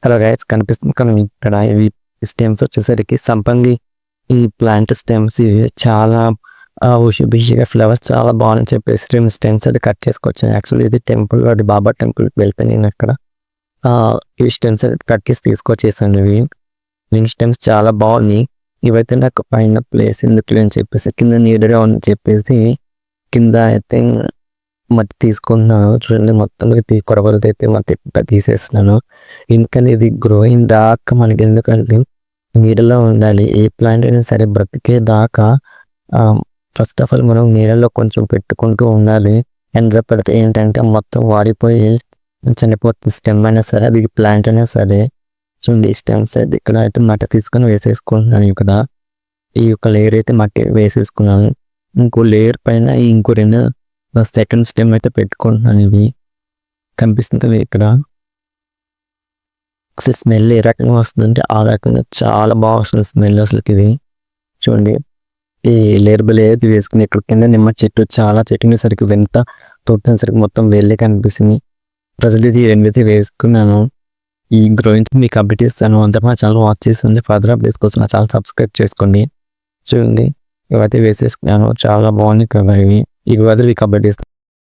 Hello guys, కనిపిస్తుంది కదా మీకు ఇక్కడ ఇవి స్టెమ్స్ వచ్చేసరికి సంపంగి ఈ ప్లాంట్ స్టెమ్స్ ఇవి చాలా బిషిగా ఫ్లవర్స్ చాలా బాగుందని చెప్పేసి స్టెమ్స్ అది కట్ చేసుకోవచ్చు. యాక్చువల్లీ ఇది టెంపుల్, అది బాబా టెంపుల్కి వెళ్తే నేను అక్కడ ఈ స్టెమ్స్ అది కట్ చేసి తీసుకొచ్చేసాను. ఇవి స్టెమ్స్ చాలా బాగున్నాయి. ఇవైతే నాకు పైన ప్లేస్ ఎందుకు అని చెప్పేసి కింద నీడగా అని చెప్పేసి కింద అయితే మట్టి తీసుకుంటున్నాను. చూడండి, మొత్తం కొడవలతో అయితే మట్టి తీసేస్తున్నాను. ఎందుకంటే ఇది గ్రోయింగ్ దాకా మనకి ఎందుకంటే నీడలో ఉండాలి. ఏ ప్లాంట్ అయినా సరే బ్రతికే దాకా ఫస్ట్ ఆఫ్ ఆల్ మనం నీళ్ళలో కొంచెం పెట్టుకుంటూ ఉండాలి. ఎండలో పెడితే ఏంటంటే మొత్తం వాడిపోయి చనిపోతుంది. స్టెమ్ అయినా సరే, అది ప్లాంట్ అయినా సరే. చూడండి, స్టెమ్స్ అయితే ఇక్కడ అయితే మట్టి తీసుకొని వేసేసుకుంటున్నాను. ఇక్కడ ఈ యొక్క లేయర్ అయితే మట్టి వేసేసుకున్నాను. ఇంకో లేయర్ పైన ఇంకో రెండు సెకండ్ స్టెమ్ అయితే పెట్టుకుంటున్నాను. ఇవి కనిపిస్తుంది ఇక్కడ. అసలు స్మెల్ ఏ రకంగా వస్తుందంటే ఆ రకంగా చాలా బాగా వస్తుంది స్మెల్ అసలుకి. ఇది చూడండి, ఈ లేయర్ బై లేయర్ వేసుకుని ఇక్కడ కింద నిమ్మ చెట్టు, చాలా చెట్టు సరికి వెంట తొట్టినసరికి మొత్తం వెళ్ళే కనిపిస్తుంది. ప్రజలు ఇది రెండైతే వేసుకున్నాను. ఈ గ్రోయింగ్ మీకు అప్డేట్ ఇస్తాను. అంతా మా ఛానల్ వాచ్ చేస్తుంది. ఫర్దర్ అప్డేట్స్ కోసం నా ఛానల్ సబ్స్క్రైబ్ చేసుకోండి. చూడండి, ఇవైతే వేసేసుకున్నాను. చాలా బాగుంది కదా ఇవి. ఈ వదిలి మీకు అప్డేట్ ఇస్తాను.